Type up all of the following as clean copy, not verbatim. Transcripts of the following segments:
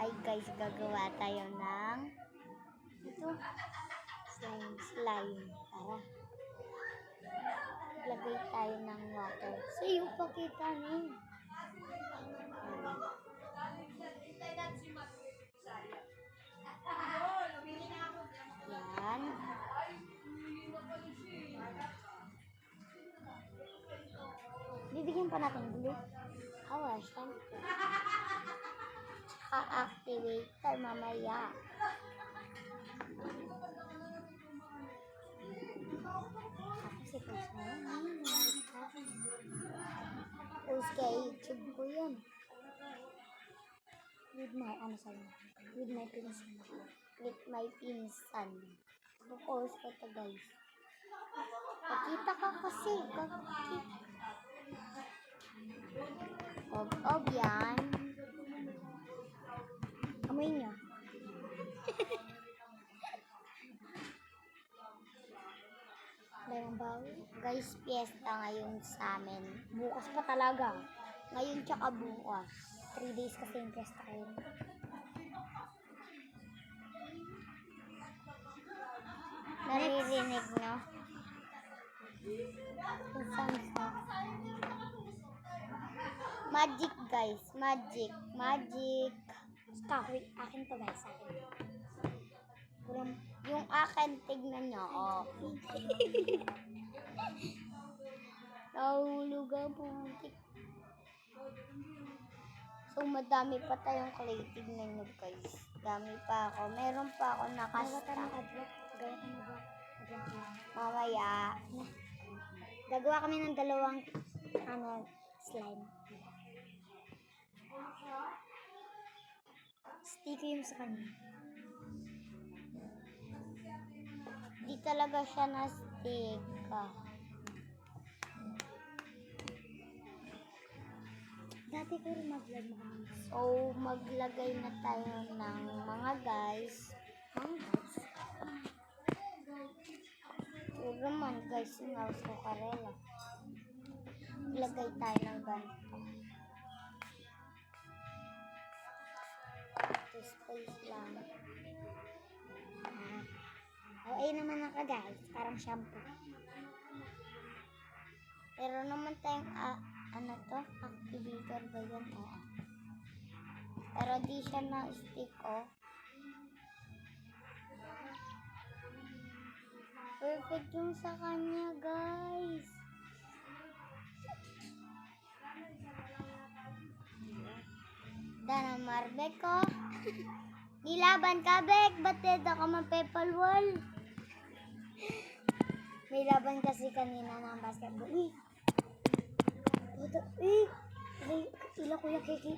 Hi guys, gagawa tayo ng slime. Tara. Lagay tayo ng water. So yung pakita niyo. Yan. Bibigyan pa natin glue. Awas, activator mamaya. Kasi post na yun. Post kay YouTube ko yun. With my pinsan. With my pinsan. Post ko to guys. Pakita ka kasi. Ob yan. Amoy nyo. Guys, fiesta ngayon sa amin. Bukas pa talaga. Ngayon tsaka bukas. 3 days kasi yung fiesta kayo. Naririnig nyo? Magic guys. Magic. Wait, akin to guys. Yung akin, tignan nyo. Oh. Nahulog ang putik. So, madami pa tayong clay. Tignan nyo guys. Dami pa ako. Meron pa ako nakasta. Mamaya. Gagawa kami ng dalawang slime. Sticky yung sa kanya. Di talaga siya na-stick. Dati ko rin mag-vlog mo. So, maglagay na tayo ng mga guys. Puro man guys, yung house ko karela. Maglagay tayo ng ganito. Ito space lang. Ayun naman naka guys, parang shampoo. Pero naman tayong activator ba yun? Pero di siya na-stick Perfect yung sa kanya guys. Dana marbek ko. Nilaban ka bek, ba't ka mapepalwal? May laban kasi kanina ng basketball. Ila kuya kiki.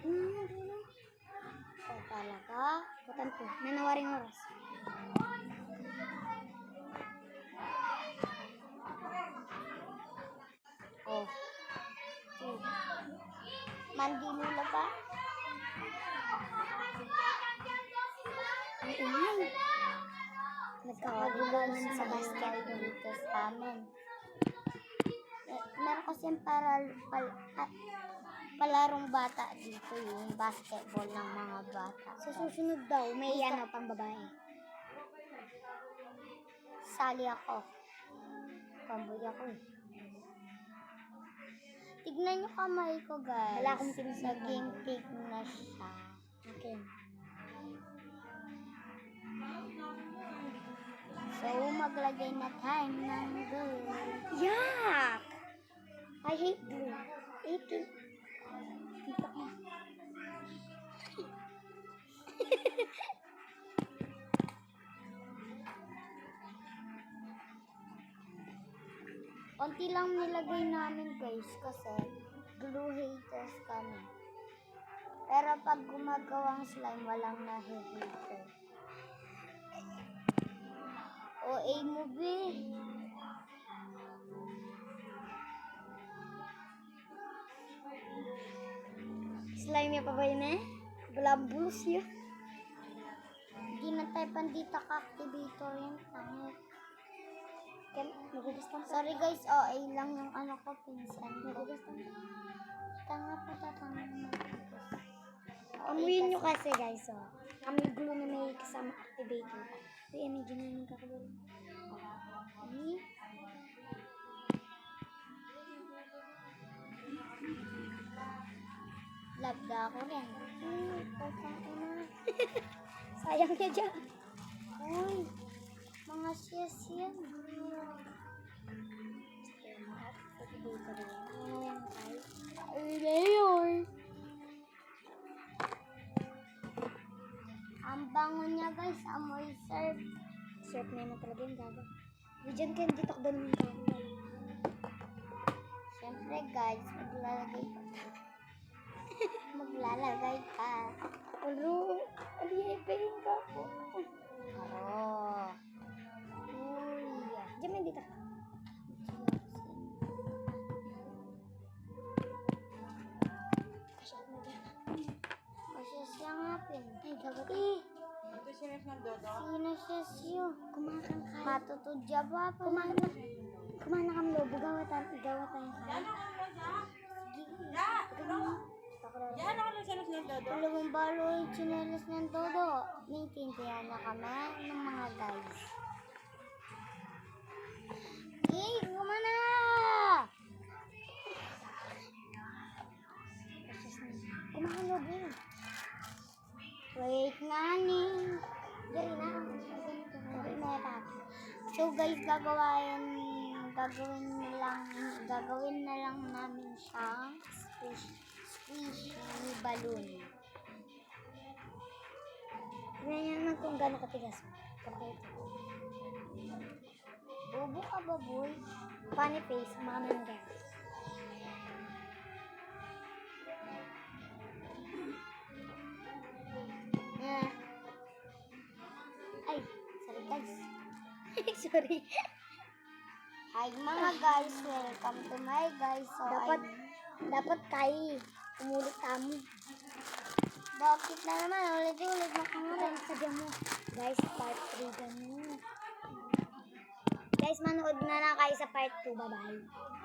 Talaga. Butan ko. Nanawaring oras. Mandi mula pa. Ang ingay. Nagkakagulan sa basketball dito sa amin. Meron kasi palarong bata dito yung basketball ng mga bata. Sa susunod daw, may pang babae. Sali ako. Pamboy ako Tignan nyo kamay ko guys. Wala akong naging pig na siya. Okay. So, maglagay na tayo ng glue. Yuck! I hate glue. Konti lang nilagay namin guys kasi glue haters kami. Pero pag gumagawang slime, walang nahihater. OA movie. Slime niya pa ba yun Bulabulus niya. Hindi na tayo pandita ka-activator yan. Sorry guys, OA lang yung ko, pinsan. Tanga pa tatanga naman. Amuyin nyo kasi guys, oh. Kami glue na may kasama activator. Uy, medyo namin kakabal. Love na ako rin. Sayang niya dyan. Uy, mga siyas yan. Activator yan. Ano yan guys? Ay, Mayor. Ang bango niya guys, amoy surf. Surf na naman talaga yung gaga. Diyan kayo, dito ako doon yung gaga. Siyempre guys, maglalagay pa. Alo, aliipin ka po. Aro. Uy. Diyan may dito. Shot na dyan. Kasi siya nga pin. Ay, gagot. Ito siya ng dodo. Sino siya siyo? Kumakang ka. Matutudya ba pa? Kumana kang lobo. Gawa tayong kaya. Yan ako lang siya ng dodo. Alam balo yung chinelas ng todo. Naintindihan na kami ng mga guys. Kumana! Kumakang lobo. Wait nga ni. Dari na. Sabi na pa. So guys, gagawin na lang namin siyang squishy balloon. Ganyan naman kung gano'ng katigas. Kompleto. Bobo ka ba, boy? Funny face, mama and dad. Eh. Ay, sorry guys. Sorry. Hi mga guys, welcome to my guys. So, Dapat kay umulit kamo. bakit na naman? Ulit-ulit na kami. Ano sadya mo? Guys, part 3 ganun. Guys, manood na lang kayo sa part 2. Bye-bye.